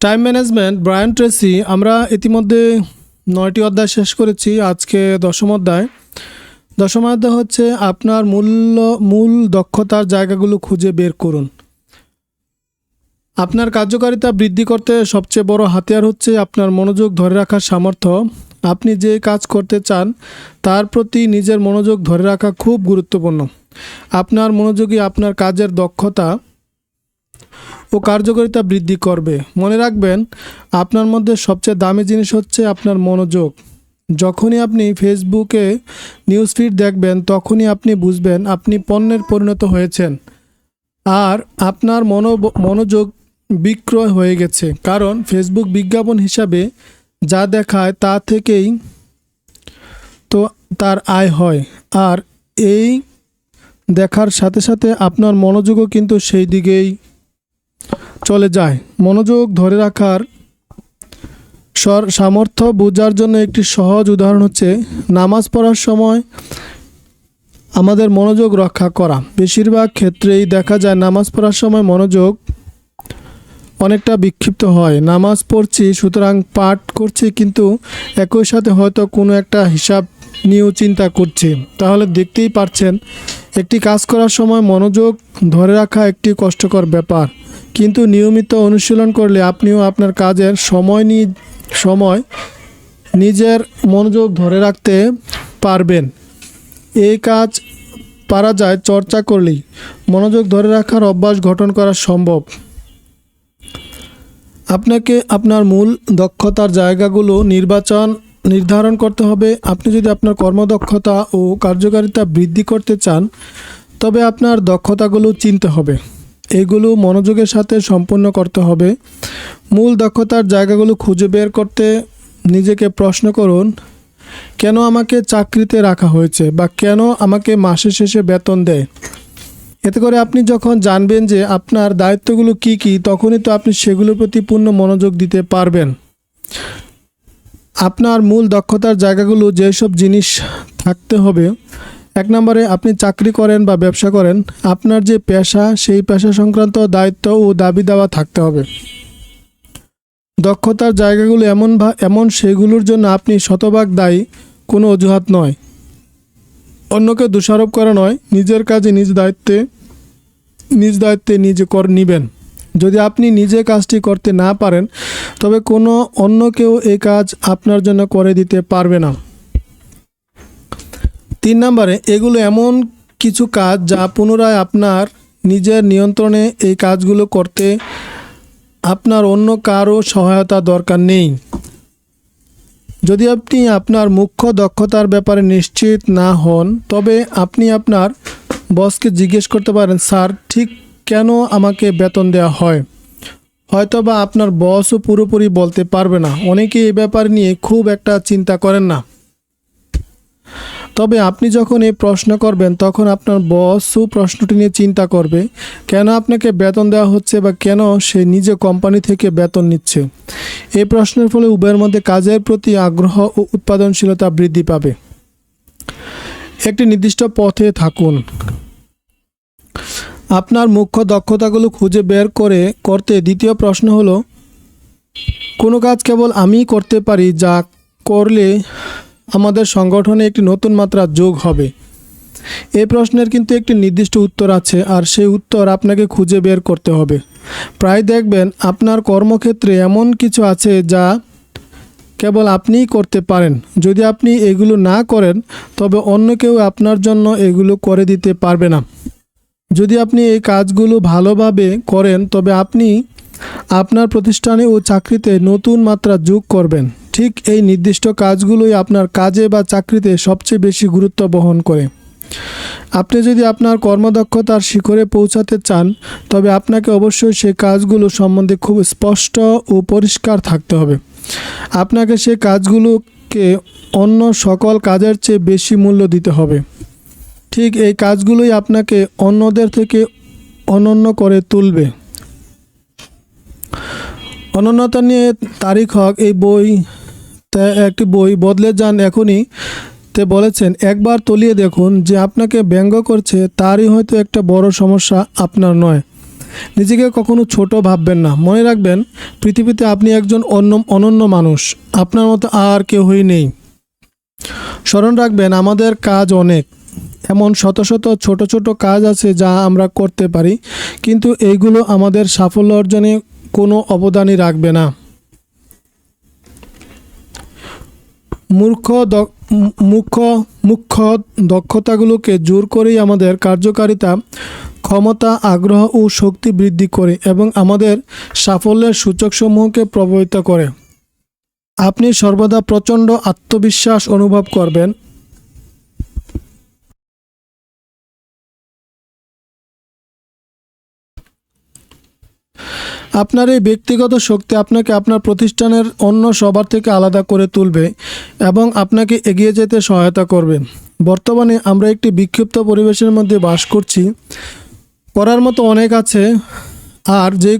Time management Brian Tracey. আমরা ইতিমধ্যে 9টি অধ্যায় শেষ করেছি। আজকে দশম অধ্যায়। দশম অধ্যায় হচ্ছে আপনার মূল দক্ষতার জায়গাগুলো খুঁজে বের করুন। আপনার কার্যকারিতা বৃদ্ধি করতে সবচেয়ে বড় হাতিয়ার হচ্ছে আপনার মনোযোগ ধরে রাখার সামর্থ্য। আপনি যে কাজ করতে চান তার প্রতি নিজের মনোযোগ ধরে রাখা খুব গুরুত্বপূর্ণ। আপনার মনোযোগই আপনার কাজের দক্ষতা ও কার্যকারিতা বৃদ্ধি করবে। মনে রাখবেন, আপনার মধ্যে সবচেয়ে দামি জিনিস হচ্ছে আপনার মনোযোগ। যখনই আপনি ফেসবুকে নিউজ ফিড দেখবেন, তখনই আপনি বুঝবেন আপনি পণ্যের পরিণত হয়েছেন আর আপনার মনোযোগ বিক্রয় হয়ে গেছে। কারণ ফেসবুক বিজ্ঞাপন হিসাবে যা দেখায় তা থেকেই তো তার আয় হয়, আর এই দেখার সাথে সাথে আপনার মনোযোগও কিন্তু সেই দিকেই চলে যায়। মনোযোগ ধরে রাখার সামর্থ্য বোঝার জন্য একটি সহজ উদাহরণ হচ্ছে নামাজ পড়ার সময় আমাদের মনোযোগ রক্ষা করা। বেশিরভাগ ক্ষেত্রেই দেখা যায় নামাজ পড়ার সময় মনোযোগ অনেকটা বিক্ষিপ্ত হয়। নামাজ পড়ছি সুতরাং পাঠ করছি, কিন্তু একই সাথে হয়তো কোনো একটা হিসাব নিয়েও চিন্তা করছি। তাহলে দেখতেই পারছেন, একটি কাজ করার সময় মনোযোগ ধরে রাখা একটি কষ্টকর ব্যাপার, কিন্তু নিয়মিত অনুশীলন করলে আপনিও আপনার কাজের সময় নিজের মনোযোগ ধরে রাখতে পারবেন। এই কাজ পারা যায় চর্চা করলেই। মনোযোগ ধরে রাখার অভ্যাস গঠন করা সম্ভব। আপনাকে আপনার মূল দক্ষতার জায়গাগুলো নির্ধারণ করতে হবে। আপনি যদি আপনার কর্মদক্ষতা ও কার্যকারিতা বৃদ্ধি করতে চান, তবে আপনার দক্ষতাগুলো চিনতে হবে। এগুলো মনোযোগের সাথে সম্পন্ন করতে হবে। মূল দক্ষতার জায়গাগুলো খুঁজে বের করতে নিজেকে প্রশ্ন করুন, কেন আমাকে চাকরিতে রাখা হয়েছে, বা কেন আমাকে মাসের শেষে বেতন দেয়। এতে করে আপনি যখন জানবেন যে আপনার দায়িত্বগুলো কি কি, তখনই তো আপনি সেগুলোর প্রতি পূর্ণ মনোযোগ দিতে পারবেন। আপনার মূল দক্ষতার জায়গাগুলো যেসব জিনিস থাকতে হবে: 1 নম্বরে, আপনি চাকরি করেন বা ব্যবসা করেন, আপনার যে পেশা সেই পেশা সংক্রান্ত দায়িত্ব ও দাবি দাওয়া থাকতে হবে। দক্ষতার জায়গাগুলো এমন সেগুলোর জন্য আপনি শতভাগ দায়ী, কোনো অজুহাত নয়। অন্যকে দোষারোপ করা নয়, নিজের কাজে নিজ দায়িত্বে নিজে নেবেন। যদি আপনি নিজে কাজটি করতে না পারেন, তবে কোনো অন্য কেউ এই কাজ আপনার জন্য করে দিতে পারবে না। 3 নম্বরে, এগুলো এমন কিছু কাজ যা পুনরায় আপনার নিজের নিয়ন্ত্রণে। এই কাজগুলো করতে আপনার অন্য কারো সহায়তা দরকার নেই। যদি আপনি আপনার মুখ্য দক্ষতার ব্যাপারে নিশ্চিত না হন, তবে আপনি আপনার বসকে জিজ্ঞেস করতে পারেন, স্যার, ঠিক কেন আমাকে বেতন দেওয়া হয়। হয়তোবা আপনার বসও পুরোপুরি বলতে পারবে না। অনেকে এই ব্যাপার নিয়ে খুব একটা চিন্তা করেন না। তবে আপনি যখন এই প্রশ্ন করবেন, তখন আপনার বসও প্রশ্নটি নিয়ে চিন্তা করবে, কেন আপনাকে বেতন দেওয়া হচ্ছে বা কেন সে নিজে কোম্পানি থেকে বেতন নিচ্ছে। এই প্রশ্নের ফলে উভয়ের মধ্যে কাজের প্রতি আগ্রহ ও উৎপাদনশীলতা বৃদ্ধি পাবে। একটি নির্দিষ্ট পথে থাকুন। আপনার মুখ্য দক্ষতাগুলো খুঁজে বের করতে দ্বিতীয় প্রশ্ন হলো, কোনো কাজ কেবল আমিই করতে পারি, যা করলে আমাদের সংগঠনে একটি নতুন মাত্রা যোগ হবে। এই প্রশ্নের কিন্তু একটি নির্দিষ্ট উত্তর আছে, আর সেই উত্তর আপনাকে খুঁজে বের করতে হবে। প্রায় দেখবেন আপনার কর্মক্ষেত্রে এমন কিছু আছে যা কেবল আপনিই করতে পারেন। যদি আপনি এগুলো না করেন, তবে অন্য কেউ আপনার জন্য এগুলো করে দিতে পারবে না। যদি আপনি এই কাজগুলো ভালোভাবে করেন, তবে আপনি আপনার প্রতিষ্ঠানে ও চাকরিতে নতুন মাত্রা যোগ করবেন। ঠিক এই নির্দিষ্ট কাজগুলোই আপনার কাজে বা চাকরিতে সবচেয়ে বেশি গুরুত্ব বহন করে। আপনি যদি আপনার কর্মদক্ষতার শিখরে পৌঁছাতে চান, তবে আপনাকে অবশ্যই সেই কাজগুলো সম্বন্ধে খুব স্পষ্ট ও পরিষ্কার থাকতে হবে। আপনাকে সেই কাজগুলোকে অন্য সকল কাজের চেয়ে বেশি মূল্য দিতে হবে। ঠিক এই কাজগুলোই আপনাকে অন্যদের থেকে অনন্য করে তুলবে। অনন্যতা নিয়ে তারিক হক একটি বই বদলে যান এখনই তে বলেছেন, একবার তলিয়ে দেখুন, যে আপনাকে ব্যঙ্গ করছে তারই হয়তো একটা বড় সমস্যা, আপনার নয়। নিজেকে কখনো ছোট ভাববেন না। মনে রাখবেন, পৃথিবীতে আপনি একজন অনন্য মানুষ, আপনার মতো আর কেউই নেই। স্মরণ রাখবেন, আমাদের কাজ অনেক, এমন শত শত ছোট ছোট কাজ আছে যা আমরা করতে পারি, কিন্তু এইগুলো আমাদের সাফল্য অর্জনে কোনো অবদানই রাখবে না। মুখ্য দক্ষতাগুলোকে জোর করেই আমাদের কার্যকারিতা, ক্ষমতা, আগ্রহ ও শক্তি বৃদ্ধি করে এবং আমাদের সাফল্যের সূচকসমূহকে প্রভাবিত করে। আপনি সর্বদা প্রচণ্ড আত্মবিশ্বাস অনুভব করবেন। আপনার এই ব্যক্তিগত শক্তি আপনাকে আপনার প্রতিষ্ঠানের অন্য সবার থেকে আলাদা করে তুলবে এবং আপনাকে এগিয়ে যেতে সহায়তা করবে। বর্তমানে আমরা একটি বিক্ষিপ্ত পরিবেশের মধ্যে বাস করছি। করার মতো অনেক আছে, আর যে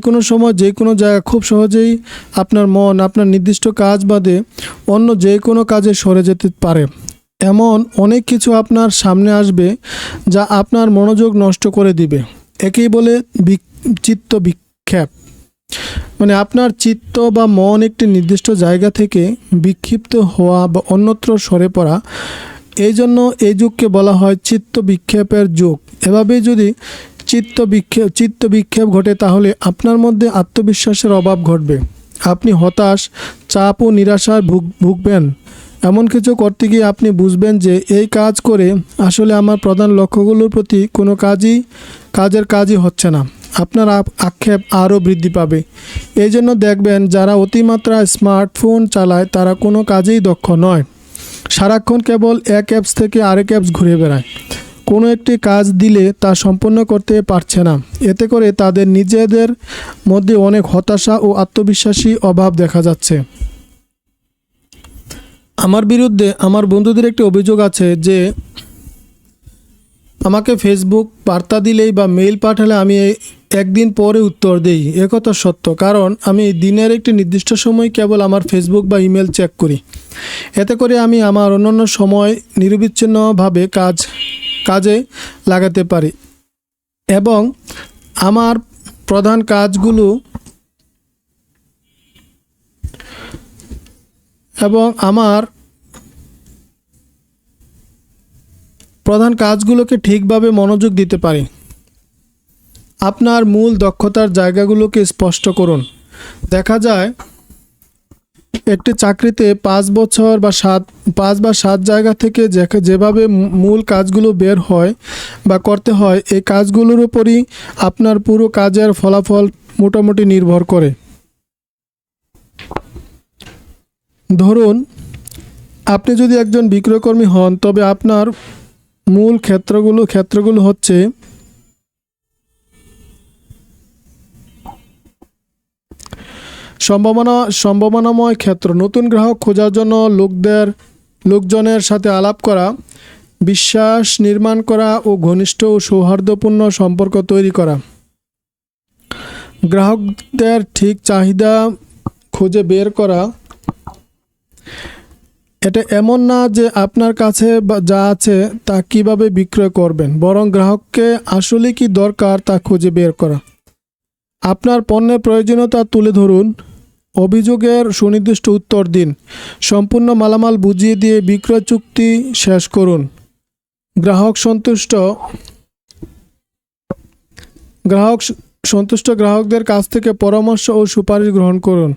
কোনো সময় যে কোনো জায়গা খুব সহজেই আপনার মন আপনার নির্দিষ্ট কাজ বাদে অন্য যে কোনো কাজে সরে যেতে পারে। এমন অনেক কিছু আপনার সামনে আসবে যা আপনার মনোযোগ নষ্ট করে দিবে। একেই বলে চিত্ত বিক্ষেপ। মানে আপনার চিত্ত বা মন একটি নির্দিষ্ট জায়গা থেকে বিক্ষিপ্ত হওয়া বা অন্যত্র সরে পড়া। এই জন্য এই যুগকে বলা হয় চিত্ত বিক্ষেপের যুগ। এভাবেই যদি চিত্ত বিক্ষেপ ঘটে, তাহলে আপনার মধ্যে আত্মবিশ্বাসের অভাব ঘটবে। আপনি হতাশ, চাপ ও নিরাশায় ভুগবেন। এমন কিছু করতে গিয়ে আপনি বুঝবেন যে এই কাজ করে আসলে আমার প্রধান লক্ষ্যগুলোর প্রতি কোনো কাজই হচ্ছে না। আপনার আক্ষেপ আরও বৃদ্ধি পাবে। এই জন্য দেখবেন, যারা অতিমাত্রায় স্মার্টফোন চালায় তারা কোনো কাজেই দক্ষ নয়। সারাক্ষণ কেবল এক অ্যাপস থেকে আরেক অ্যাপস ঘুরে বেড়ায়। কোনো একটি কাজ দিলে তা সম্পন্ন করতে পারছে না। এতে করে তাদের নিজেদের মধ্যে অনেক হতাশা ও আত্মবিশ্বাসী অভাব দেখা যাচ্ছে। আমার বিরুদ্ধে আমার বন্ধুদের একটি অভিযোগ আছে যে আমাকে ফেসবুক বার্তা দিলেই বা মেইল পাঠালে আমি একদিন পরে উত্তর দেই। একথা সত্য, কারণ আমি দিনের একটি নির্দিষ্ট সময় কেবল আমার ফেসবুক বা ইমেল চেক করি। এতে করে আমি আমার অন্যান্য সময় নিরবিচ্ছিন্নভাবে কাজে লাগাতে পারি এবং আমার প্রধান কাজগুলোকে ঠিকভাবে মনোযোগ দিতে পারি। আপনার মূল দক্ষতার জায়গাগুলোকে স্পষ্ট করুন। দেখা যায় একটি চাকরিতে 5 বা 7 জায়গা থেকে যেভাবে মূল কাজগুলো বের হয় বা করতে হয়, এই কাজগুলোর উপরই আপনার পুরো কাজের ফলাফল মোটামুটি নির্ভর করে। ধরুন, আপনি যদি একজন বিক্রয়কর্মী হন, তবে আপনার মূল ক্ষেত্রগুলো হচ্ছে সম্ভাবনাময় ক্ষেত্র, নতুন গ্রাহক খোঁজার জন্য লোকজনের সাথে আলাপ করা, বিশ্বাস নির্মাণ করা ও ঘনিষ্ঠ ও সৌহার্দ্যপূর্ণ সম্পর্ক তৈরি করা, গ্রাহকদের ঠিক চাহিদা খুঁজে বের করা। এটা এমন না যে আপনার কাছে যা আছে তা কিভাবে বিক্রয় করবেন, বরং গ্রাহককে আসলে কি দরকার তা খুঁজে বের করা। আপনার পণ্যের প্রয়োজনীয়তা তুলে ধরুন, অভিযোগের সুনির্দিষ্ট উত্তর দিন, সম্পূর্ণ মালামাল বুঝিয়ে দিয়ে বিক্রয় চুক্তি শেষ করুন। গ্রাহক সন্তুষ্ট গ্রাহকদের কাছ থেকে পরামর্শ ও সুপারিশ গ্রহণ করুন।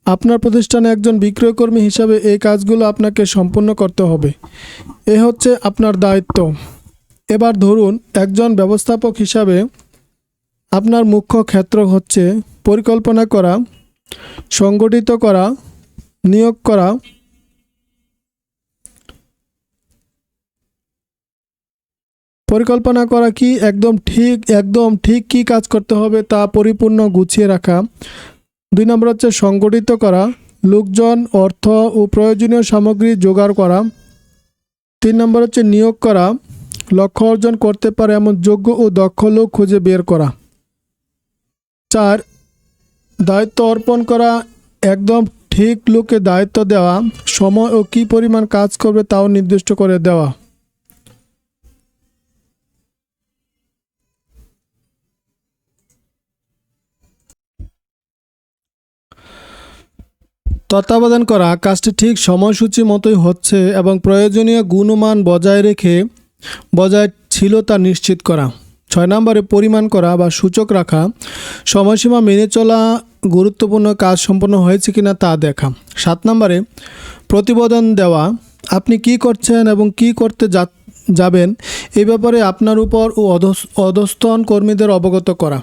আপনার প্রতিষ্ঠানে একজন বিক্রয়কর্মী হিসাবে এই কাজগুলো আপনাকে সম্পূর্ণ করতে হবে। এ হচ্ছে আপনার দায়িত্ব। এবার ধরুন, একজন ব্যবস্থাপক হিসাবে আপনার মুখ্য ক্ষেত্র হচ্ছে পরিকল্পনা করা, সংগঠিত করা, নিয়োগ করা। পরিকল্পনা করা কি? একদম ঠিক কী কাজ করতে হবে তা পরিপূর্ণ গুছিয়ে রাখা। 2 নম্বর হচ্ছে সংগঠিত করা, লোকজন, অর্থ ও প্রয়োজনীয় সামগ্রী জোগাড় করা। 3 নম্বর হচ্ছে নিয়োগ করা, লক্ষ্য অর্জন করতে পারে এমন যোগ্য ও দক্ষ লোক খুঁজে বের করা। 4, দায়িত্ব অর্পণ করা, একদম ঠিক লোককে দায়িত্ব দেওয়া, সময় ও কী পরিমাণ কাজ করবে তাও নির্দিষ্ট করে দেওয়া। তত্ত্বাবধান করা কাজটি ঠিক সময়সূচি মতোই হচ্ছে এবং প্রয়োজনীয় গুণমান বজায় ছিল তা নিশ্চিত করা। 6 নম্বরে পরিমাণ করা বা সূচক রাখা, সময়সীমা মেনে চলা, গুরুত্বপূর্ণ কাজ সম্পন্ন হয়েছে কিনা তা দেখা। 7 নম্বরে প্রতিবেদন দেওয়া, আপনি কি করছেন এবং কি করতে যাবেন এই ব্যাপারে আপনার উপর ও অধস্তন কর্মীদের অবগত করা।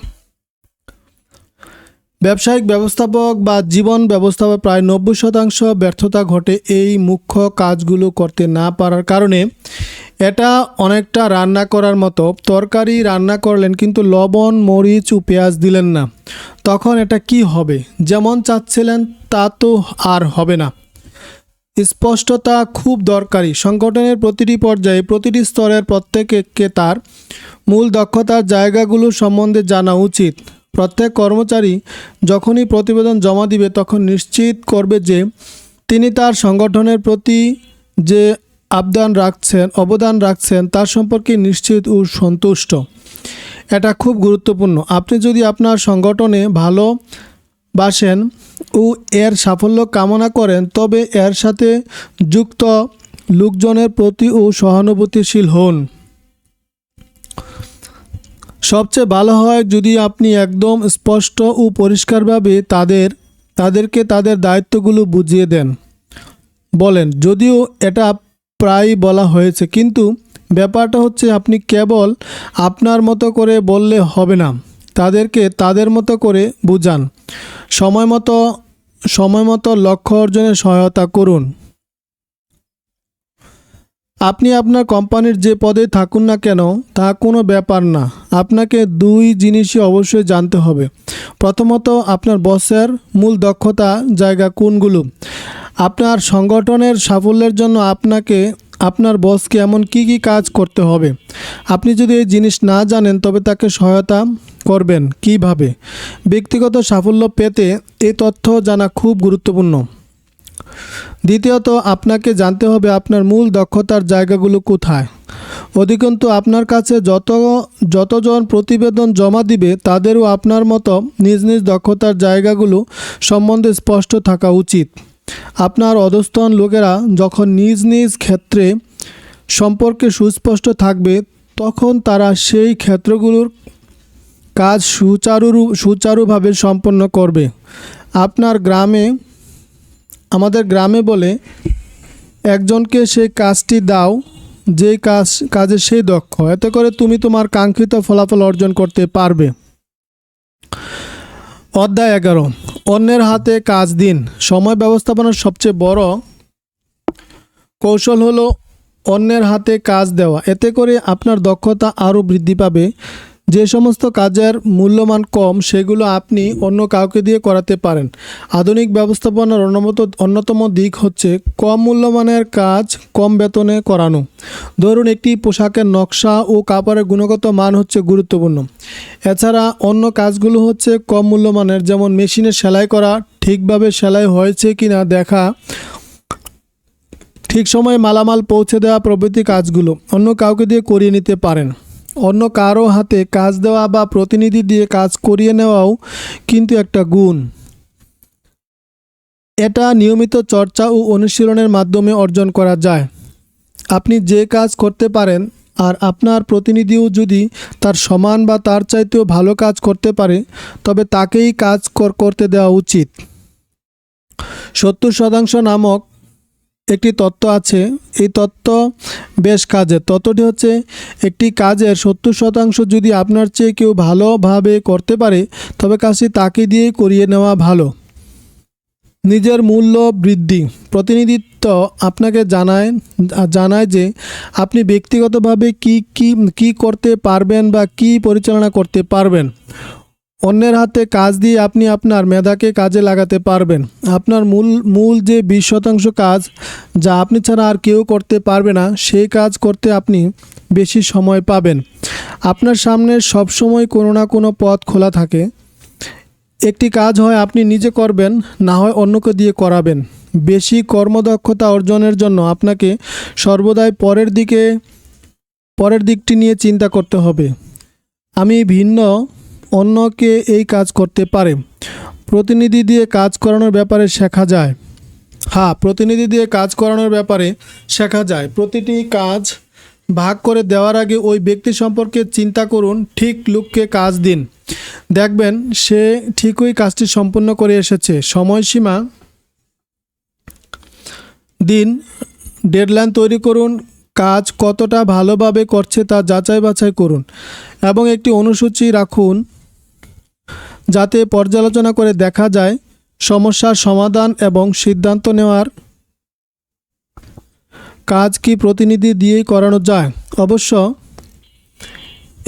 ব্যবসায়িক ব্যবস্থাপক বা জীবন ব্যবস্থাপক প্রায় 90% ব্যর্থতা ঘটে এই মুখ্য কাজগুলো করতে না পারার কারণে। এটা অনেকটা রান্না করার মতো, তরকারি রান্না করলেন কিন্তু লবণ, মরিচ ও পেঁয়াজ দিলেন না, তখন এটা কি হবে? যেমন চাচ্ছিলেন তা তো আর হবে না। স্পষ্টতা খুব দরকারি। সংগঠনের প্রতিটি পর্যায়ে প্রতিটি স্তরের প্রত্যেককে তার মূল দক্ষতার জায়গাগুলো সম্বন্ধে জানা উচিত। প্রত্যেক কর্মচারী যখনই প্রতিবেদন জমা দিবে তখন নিশ্চিত করবে যে তিনি তার সংগঠনের প্রতি যে অবদান রাখছেন তার সম্পর্কে নিশ্চিত ও সন্তুষ্ট। এটা খুব গুরুত্বপূর্ণ। আপনি যদি আপনার সংগঠনে ভালোবাসেন ও এর সাফল্য কামনা করেন তবে এর সাথে যুক্ত লোকজনের প্রতি ও সহানুভূতিশীল হন। সবচেয়ে ভালো হয় যদি আপনি একদম স্পষ্ট ও পরিষ্কারভাবে তাদেরকে তাদের দায়িত্বগুলো বুঝিয়ে বলেন। যদিও এটা প্রায়ই বলা হয়েছে, কিন্তু ব্যাপারটা হচ্ছে আপনি কেবল আপনার মতো করে বললে হবে না, তাদেরকে তাদের মতো করে বুঝান। সময় মতো লক্ষ্য অর্জনে সহায়তা করুন। আপনি আপনার কোম্পানির যে পদে থাকুন না কেন তা কোনো ব্যাপার না, আপনাকে 2 জিনিসই অবশ্যই জানতে হবে। প্রথমত, আপনার বসের মূল দক্ষতা জায়গা কোনগুলো। আপনার সংগঠনের সাফল্যের জন্য আপনার বসকে এমন কি কাজ করতে হবে। আপনি যদি এই জিনিস না জানেন তবে তাকে সহায়তা করবেন কিভাবে। ব্যক্তিগত সাফল্য পেতে এই তথ্য জানা খুব গুরুত্বপূর্ণ। দ্বিতীয়ত, আপনাকে জানতে হবে আপনার মূল দক্ষতার জায়গাগুলো কোথায়। অধিকন্তু আপনার কাছে যতজন প্রতিবেদন জমা দিবে তাদেরও আপনার মতো নিজ নিজ দক্ষতার জায়গাগুলো সম্বন্ধে স্পষ্ট থাকা উচিত। আপনার অধস্তন লোকেরা যখন নিজ নিজ ক্ষেত্রে সম্পর্কে সুস্পষ্ট থাকবে তখন তারা সেই ক্ষেত্রগুলোর কাজ সুচারুভাবে সম্পন্ন করবে। আমাদের গ্রামে বলে, একজনকে সেই কাজটি দাও যে কাজে সেই দক্ষ, এতে করে তুমি তোমার কাঙ্ক্ষিত ফলাফল অর্জন করতে পারবে। অধ্যায় 11, অন্যের হাতে কাজ দিন। সময় ব্যবস্থাপনার সবচেয়ে বড় কৌশল হলো অন্যের হাতে কাজ দেওয়া। এতে করে আপনার দক্ষতা আরও বৃদ্ধি পাবে। যে সমস্ত কাজের মূল্যমান কম সেগুলো আপনি অন্য কাউকে দিয়ে করাতে পারেন। আধুনিক ব্যবস্থাপনার অন্যতম দিক হচ্ছে কম মূল্যমানের কাজ কম বেতনে করানো। ধরুন, একটি পোশাকের নকশা ও কাপড়ের গুণগত মান হচ্ছে গুরুত্বপূর্ণ। এছাড়া অন্য কাজগুলো হচ্ছে কম মূল্যমানের, যেমন মেশিনে সেলাই করা, ঠিকভাবে সেলাই হয়েছে কিনা দেখা, ঠিক সময়ে মালামাল পৌঁছে দেওয়া প্রভৃতি কাজগুলো অন্য কাউকে দিয়ে করিয়ে নিতে পারেন। অন্য কারো হাতে কাজ দেওয়া বা প্রতিনিধি দিয়ে কাজ করিয়ে নেওয়াও কিন্তু একটা গুণ। এটা নিয়মিত চর্চা ও অনুশীলনের মাধ্যমে অর্জন করা যায়। আপনি যে কাজ করতে পারেন আর আপনার প্রতিনিধিও যদি তার সমান বা তার চাইতেও ভালো কাজ করতে পারে তবে তাকেই কাজ করতে দেওয়া উচিত। 70% নামক একটি তত্ত্ব আছে। এই তত্ত্ব বেশ কাজের। তত্ত্বটি হচ্ছে, একটি কাজের 70% যদি আপনার চেয়ে কেউ ভালোভাবে করতে পারে তবে কাজটি তাকে দিয়েই করিয়ে নেওয়া ভালো। নিজের মূল্য বৃদ্ধি। প্রতিনিধিত্ব আপনাকে জানায় যে আপনি ব্যক্তিগতভাবে কি করতে পারবেন বা কি পরিচালনা করতে পারবেন। অন্যের হাতে কাজ দিয়ে আপনি আপনার মেধাকে কাজে লাগাতে পারবেন। আপনার মূল যে 20% কাজ যা আপনি ছাড়া আর কেউ করতে পারবে না, সেই কাজ করতে আপনি বেশি সময় পাবেন। আপনার সামনে সবসময় কোনো না কোনো পথ খোলা থাকে। একটি কাজ হয় আপনি নিজে করবেন, না হয় অন্যকে দিয়ে করাবেন। বেশি কর্মদক্ষতা অর্জনের জন্য আপনাকে সর্বদাই পরের দিকটি নিয়ে চিন্তা করতে হবে। আমি ভিন্ন অন্যকে এই কাজ করতে পারে। প্রতিনিধি দিয়ে কাজ করানোর ব্যাপারে শেখা যায়। হ্যাঁ, প্রতিনিধি দিয়ে কাজ করানোর ব্যাপারে শেখা যায়। প্রতিটি কাজ ভাগ করে দেওয়ার আগে ওই ব্যক্তি সম্পর্কে চিন্তা করুন, ঠিক লোককে কাজ দিন, দেখবেন সে ঠিকই কাজটি সম্পূর্ণ করে এসেছে। সময়সীমা দিন, ডেডলাইন তৈরি করুন, কাজ কতটা ভালোভাবে করছে তা যাচাই বাছাই করুন এবং একটি অনুসূচি রাখুন যাতে পর্যালোচনা করে দেখা যায় সমস্যার সমাধান এবং সিদ্ধান্ত নেওয়ার কাজ কি প্রতিনিধি দিয়েই করানো যায়। অবশ্য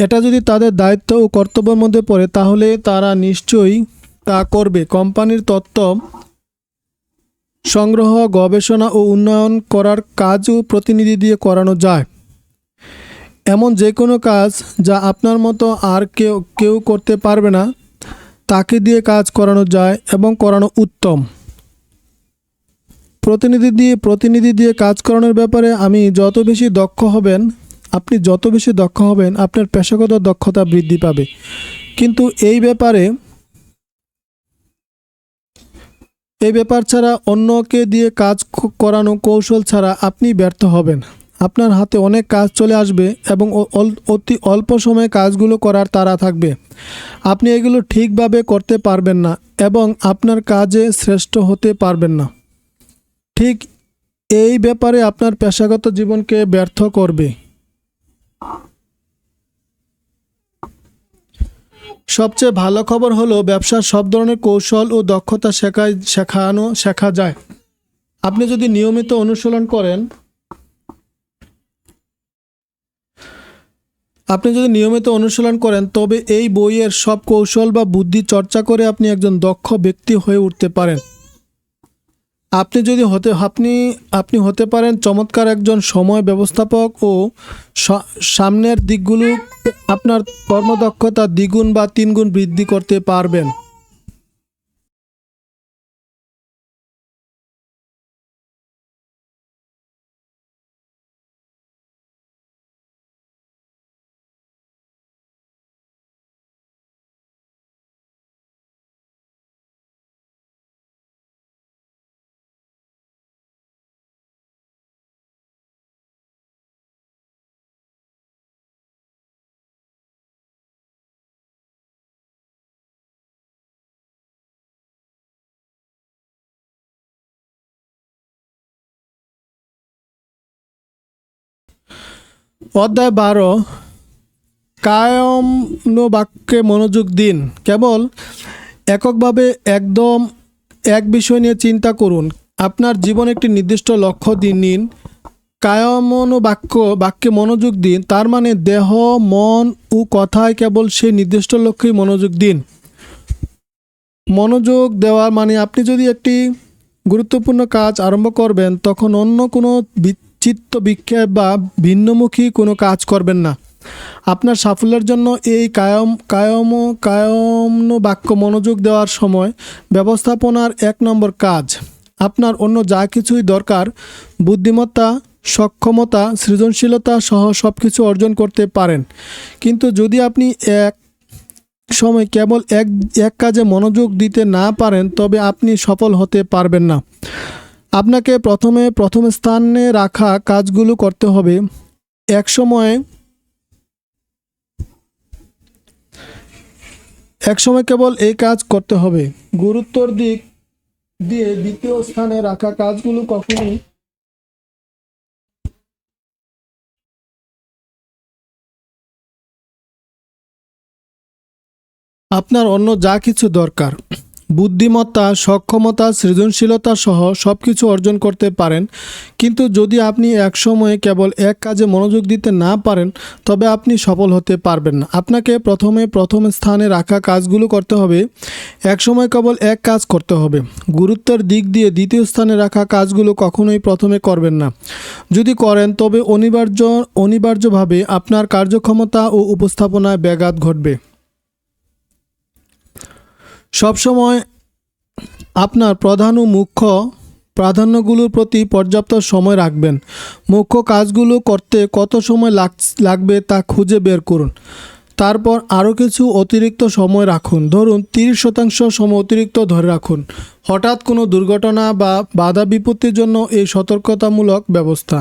এটা যদি তাদের দায়িত্ব ও কর্তব্যের মধ্যে পড়ে তাহলে তারা নিশ্চয়ই তা করবে। কোম্পানির তথ্য সংগ্রহ, গবেষণা ও উন্নয়ন করার কাজও প্রতিনিধি দিয়ে করানো যায়। এমন যে কোনো কাজ যা আপনার মতো আর কেউ করতে পারবে না তাকে দিয়ে কাজ করানো যায় এবং করানো উত্তম। প্রতিনিধি দিয়ে কাজ করানোর ব্যাপারে আপনি যত বেশি দক্ষ হবেন আপনার পেশাগত দক্ষতা বৃদ্ধি পাবে। কিন্তু এই ব্যাপার ছাড়া অন্যকে দিয়ে কাজ করানো কৌশল ছাড়া আপনি ব্যর্থ হবেন। আপনার হাতে অনেক কাজ চলে আসবে এবং অতি অল্প সময়ে কাজগুলো করার তাড়া থাকবে। আপনি এগুলো ঠিকভাবে করতে পারবেন না এবং আপনার কাজে শ্রেষ্ঠ হতে পারবেন না। ঠিক এই ব্যাপারে আপনার পেশাগত জীবনকে ব্যর্থ করবে। সবচেয়ে ভালো খবর হলো ব্যবসার সব ধরনের কৌশল ও দক্ষতা শেখা যায়। আপনি যদি নিয়মিত অনুশীলন করেন তবে এই বইয়ের সব কৌশল বা বুদ্ধি চর্চা করে আপনি একজন দক্ষ ব্যক্তি হয়ে উঠতে পারেন। আপনি হতে পারেন চমৎকার একজন সময় ব্যবস্থাপক ও সামনের দিকগুলো আপনার কর্মদক্ষতা দ্বিগুণ বা তিনগুণ বৃদ্ধি করতে পারবেন। অধ্যায় 12, কায়মনোবাক্যে মনোযোগ দিন। কেবল এককভাবে এক বিষয় নিয়ে চিন্তা করুন। আপনার জীবনে একটি নির্দিষ্ট লক্ষ্য নিন। বাক্যে মনোযোগ দিন, তার মানে দেহ, মন ও কথায় কেবল সেই নির্দিষ্ট লক্ষ্যেই মনোযোগ দিন। মনোযোগ দেওয়ার মানে আপনি যদি একটি গুরুত্বপূর্ণ কাজ আরম্ভ করবেন তখন অন্য কোনো চিত্ত বিক্ষেপ বা ভিন্নমুখী কোনো কাজ করবেন না। আপনার সাফল্যের জন্য এই কায়মনোবাক্য মনোযোগ দেওয়ার সময় ব্যবস্থাপনার 1 নম্বর কাজ। আপনার অন্য যা কিছুই দরকার, বুদ্ধিমত্তা, সক্ষমতা, সৃজনশীলতা সহ সব কিছু অর্জন করতে পারেন, কিন্তু যদি আপনি এক সময় কেবল এক কাজে মনোযোগ দিতে না পারেন তবে আপনি সফল হতে পারবেন না। আপনাকে প্রথম স্থানে রাখা কাজগুলো করতে হবে। এক সময় কেবল এই কাজ করতে হবে। গুরুত্বর দিক দিয়ে দ্বিতীয় স্থানে রাখা কাজগুলো কখনোই আপনার অন্য যা কিছু দরকার, বুদ্ধিমত্তা, সক্ষমতা, সৃজনশীলতা সহ সব কিছু অর্জন করতে পারেন, কিন্তু যদি আপনি এক সময়ে কেবল এক কাজে মনোযোগ দিতে না পারেন তবে আপনি সফল হতে পারবেন না। আপনাকে প্রথম স্থানে রাখা কাজগুলো করতে হবে। এক সময় কেবল এক কাজ করতে হবে। গুরুত্বের দিক দিয়ে দ্বিতীয় স্থানে রাখা কাজগুলো কখনোই প্রথমে করবেন না। যদি করেন তবে অনিবার্যভাবে আপনার কার্যক্ষমতা ও উপস্থাপনায় ব্যাঘাত ঘটবে। সবসময় আপনার প্রধান ও মুখ্য প্রাধান্যগুলোর প্রতি পর্যাপ্ত সময় রাখবেন। মুখ্য কাজগুলো করতে কত সময় লাগবে তা খুঁজে বের করুন। তারপর আরও কিছু অতিরিক্ত সময় রাখুন, ধরুন 30% সময় অতিরিক্ত ধরে রাখুন। হঠাৎ কোনো দুর্ঘটনা বা বাধা বিপত্তির জন্য এই সতর্কতামূলক ব্যবস্থা।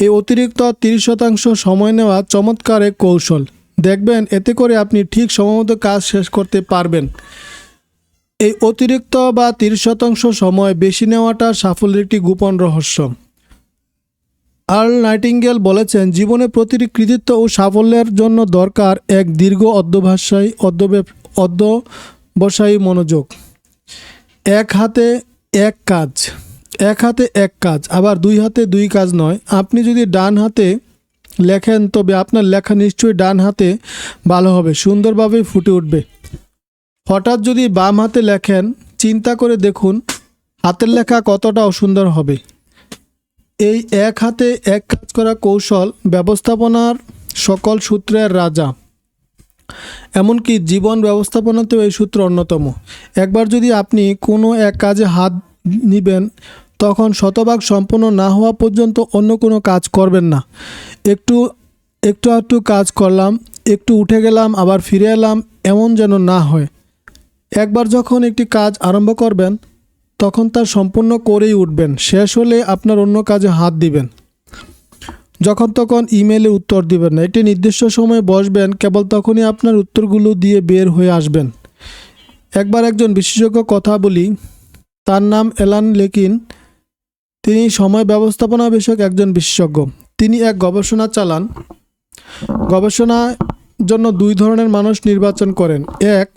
এই অতিরিক্ত 30% সময় নেওয়া চমৎকার এক কৌশল। দেখবেন এতে করে আপনি ঠিক সময়মতো কাজ শেষ করতে পারবেন। এই অতিরিক্ত বা 30% সময় বেশি নেওয়াটা সাফল্যের একটি গোপন রহস্য। আর্ল নাইটিঙ্গেল বলেছেন, জীবনে প্রতিটি কৃতিত্ব ও সাফল্যের জন্য দরকার এক দীর্ঘ অধ্যবসায়ী মনোযোগ। এক হাতে এক কাজ, আবার দুই হাতে দুই কাজ নয়। আপনি যদি ডান হাতে লেখেন তবে আপনার লেখা নিশ্চয়ই ডান হাতে ভালো হবে, সুন্দরভাবে ফুটে উঠবে। হঠাৎ যদি বাম হাতে লেখেন, চিন্তা করে দেখুন হাতের লেখা কতটা অসুন্দর হবে। এই এক হাতে এক কাজ করা কৌশল ব্যবস্থাপনার সকল সূত্রের রাজা, এমনকি জীবন ব্যবস্থাপনাতেও এই সূত্র অন্যতম। একবার যদি আপনি কোনো এক কাজে হাত নিবেন, তখন শতভাগ সম্পন্ন না হওয়া পর্যন্ত অন্য কোনো কাজ করবেন না। একটু কাজ করলাম, একটু উঠে গেলাম, আবার ফিরে এলাম, এমন যেন না হয়। একবার যখন একটি কাজ আরম্ভ করবেন, তখন তা সম্পূর্ণ করেই উঠবেন। শেষ হলে আপনার অন্য কাজে হাত দিবেন। যখন তখন ইমেলে উত্তর দিবেন না। একটি নির্দিষ্ট সময়ে বসবেন, কেবল তখনই আপনার উত্তরগুলো দিয়ে বের হয়ে আসবেন। একবার একজন বিশেষজ্ঞ কথা বলি, তার নাম অ্যালান লেকিন। তিনি সময় ব্যবস্থাপনা বিষয়ক একজন বিশেষজ্ঞ। তিনি এক গবেষণা চালান। গবেষণার জন্য দুই ধরনের মানুষ নির্বাচন করেন। এক,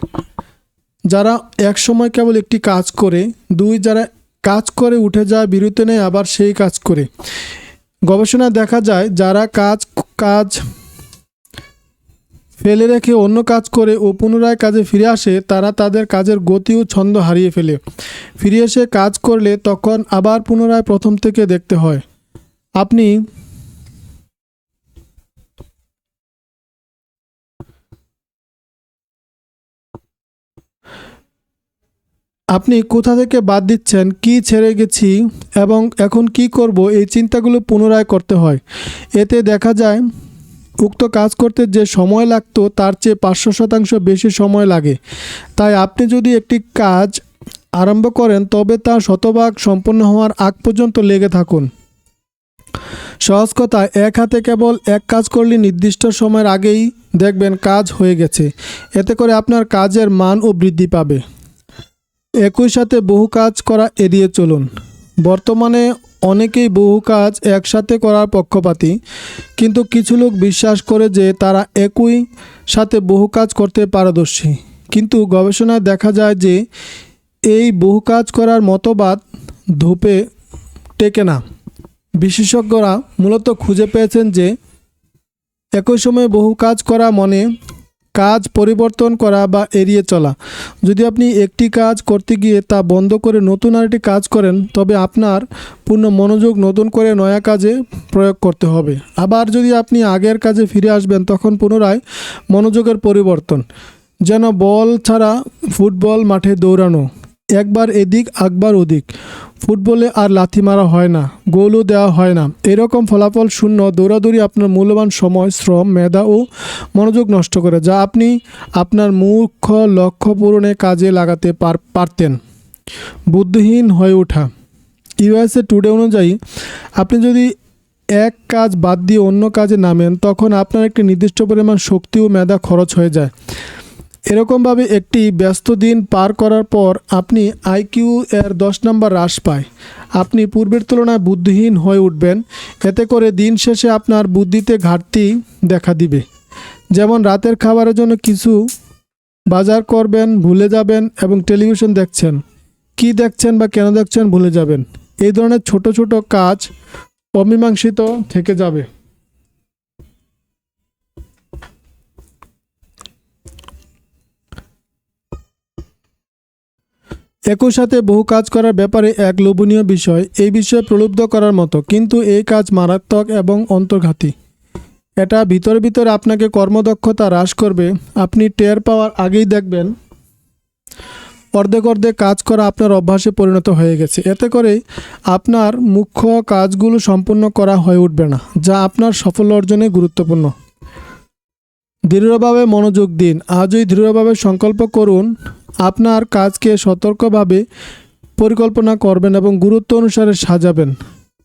যারা এক সময় কেবল একটি কাজ করে। দুই, যারা কাজ করে উঠে যায়, বিরতি নেয়, আবার সেই কাজ করে। গবেষণায় দেখা যায়, যারা কাজ ফেলে রেখে অন্য কাজ করে ও পুনরায় কাজে ফিরে আসে, তারা তাদের কাজের গতি ও ছন্দ হারিয়ে ফেলে। ফিরে এসে কাজ করলে তখন আবার পুনরায় প্রথম থেকে দেখতে হয়। আপনি কোথা থেকে বাদ দিচ্ছেন, কি ছেড়ে গেছি এবং এখন কি করব, এই চিন্তাগুলো পুনরায় করতে হয়। এতে দেখা যায় উক্ত কাজ করতে যে সময় লাগতো তার চেয়ে 500% বেশি সময় লাগে। তাই আপনি যদি একটি কাজ আরম্ভ করেন, তবে তা শতভাগ সম্পন্ন হওয়ার আগ পর্যন্ত লেগে থাকুন। সহজ কথা, এক হাতে কেবল এক কাজ করলে নির্দিষ্ট সময়ের আগেই দেখবেন কাজ হয়ে গেছে। এতে করে আপনার কাজের মানও বৃদ্ধি পাবে। একই সাথে বহু কাজ করা এড়িয়ে চলুন। বর্তমানে অনেকেই বহু কাজ একসাথে করার পক্ষপাতী, কিন্তু কিছু লোক বিশ্বাস করে যে তারা একই সাথে বহু কাজ করতে পারদর্শী। কিন্তু গবেষণায় দেখা যায় যে এই বহু কাজ করার মতবাদ ধূপে টেকে না। বিশেষজ্ঞরা মূলত খুঁজে পেয়েছেন যে একই সময়ে বহু কাজ করা মানে কাজ পরিবর্তন করা বা এড়িয়ে চলা। যদি আপনি একটি কাজ করতে গিয়ে তা বন্ধ করে নতুন আরেকটি কাজ করেন, তবে আপনার পূর্ণ মনোযোগ নতুন করে নয়া কাজে প্রয়োগ করতে হবে। আবার যদি আপনি আগের কাজে ফিরে আসবেন, তখন পুনরায় মনোযোগের পরিবর্তন। যেন বল ছাড়া ফুটবল মাঠে দৌড়ানো, একবার এদিক একবার ওদিক। ফুটবলে আর লাথি মারা হয় না, গোলও দেওয়া হয় না। এরকম ফলাফল শূন্য দৌড়াদৌড়ি আপনার মূল্যবান সময়, শ্রম, মেধা ও মনোযোগ নষ্ট করে, যা আপনি আপনার মুখ্য লক্ষ্য পূরণে কাজে লাগাতে পারতেন। বুদ্ধিহীন হয়ে ওঠা। ইউএসএ টুডে অনুযায়ী, আপনি যদি এক কাজ বাদ দিয়ে অন্য কাজে নামেন, তখন আপনার একটি নির্দিষ্ট পরিমাণ শক্তি ও মেধা খরচ হয়ে যায়। এরকমভাবে একটি ব্যস্ত দিন পার করার পর আপনি আইকিউ এর 10 নম্বর হ্রাস পায়। আপনি পূর্বের তুলনায় বুদ্ধিহীন হয়ে উঠবেন। এতে করে দিন শেষে আপনার বুদ্ধিতে ঘাটতি দেখা দিবে। যেমন রাতের খাবারের জন্য কিছু বাজার করবেন, ভুলে যাবেন, এবং টেলিভিশন দেখছেন, কি দেখছেন বা কেন দেখছেন ভুলে যাবেন। এই ধরনের ছোট ছোট কাজ অমীমাংসিত থেকে যাবে। একই সাথে বহু কাজ করার ব্যাপারে এক লোভনীয় বিষয়, এই বিষয়ে প্রলুব্ধ করার মতো, কিন্তু এই কাজ মারাত্মক এবং অন্তর্ঘাতী। এটা ভিতরে আপনাকে কর্মদক্ষতা হ্রাস করবে। আপনি টের পাওয়ার আগেই দেখবেন অর্ধেক কাজ করা আপনার অভ্যাসে পরিণত হয়ে গেছে। এতে করে আপনার মুখ্য কাজগুলো সম্পূর্ণ করা হয়ে উঠবে না, যা আপনার সাফল্য অর্জনে গুরুত্বপূর্ণ। দৃঢ়ভাবে মনোযোগ দিন। আজই দৃঢ়ভাবে সংকল্প করুন, আপনার কাজকে সতর্কভাবে পরিকল্পনা করবেন এবং গুরুত্ব অনুসারে সাজাবেন।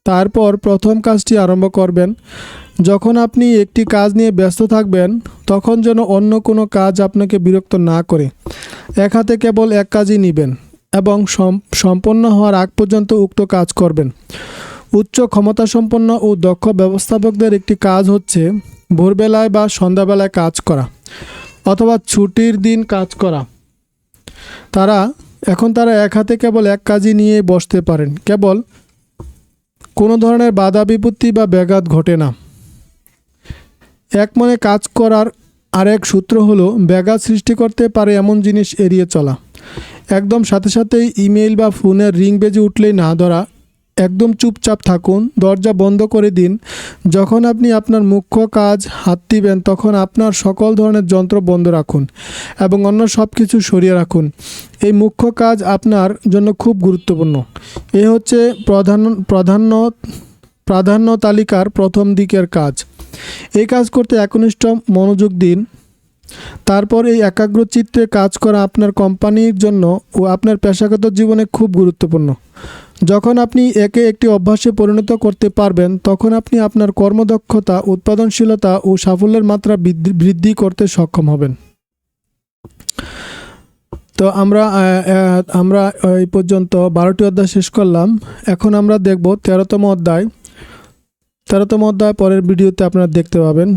তারপর প্রথম কাজটি আরম্ভ করবেন। যখন আপনি একটি কাজ নিয়ে ব্যস্ত থাকবেন, তখন যেন অন্য কোনো কাজ আপনাকে বিরক্ত না করে। এক হাতে কেবল এক কাজই নেবেন এবং সম্পন্ন হওয়ার আগ পর্যন্ত উক্ত কাজ করবেন। উচ্চ ক্ষমতাসম্পন্ন ও দক্ষ ব্যবস্থাপকদের একটি কাজ হচ্ছে ভোরবেলায় বা সন্ধ্যাবেলায় কাজ করা অথবা ছুটির দিন কাজ করা। তারা এক হাতে কেবল এক কাজই নিয়ে বসতে পারেন। কেবল কোনো ধরনের বাধা বিপত্তি বা ব্যাঘাত ঘটে না। এক মনে কাজ করার আরেক সূত্র হলো ব্যাঘাত সৃষ্টি করতে পারে এমন জিনিস এড়িয়ে চলা। একদম সাথে সাথেই ইমেইল বা ফোনের রিং বেজে উঠলেই না ধরা। একদম চুপচাপ থাকুন, দরজা বন্ধ করে দিন। যখন আপনি আপনার মুখ্য কাজ হাত দিবেন, তখন আপনার সকল ধরনের যন্ত্র বন্ধ রাখুন এবং অন্য সব কিছু সরিয়ে রাখুন। এই মুখ্য কাজ আপনার জন্য খুব গুরুত্বপূর্ণ। এ হচ্ছে প্রাধান্য তালিকার প্রথম দিকের কাজ। এই কাজ করতে একনিষ্ঠ মনোযোগ দিন। তারপর এই একাগ্রচিত্তে কাজ করা আপনার কোম্পানির জন্য ও আপনার পেশাগত জীবনে খুব গুরুত্বপূর্ণ। যখন আপনি একে একটি অভ্যাসে পরিণত করতে পারবেন, তখন আপনি আপনার কর্মদক্ষতা, উৎপাদনশীলতা ও সাফল্যের মাত্রা বৃদ্ধি করতে সক্ষম হবেন। তো আমরা এই পর্যন্ত 12টি অধ্যায় শেষ করলাম। এখন আমরা দেখব 13তম অধ্যায়। 13তম অধ্যায় পরের ভিডিওতে আপনারা দেখতে পাবেন।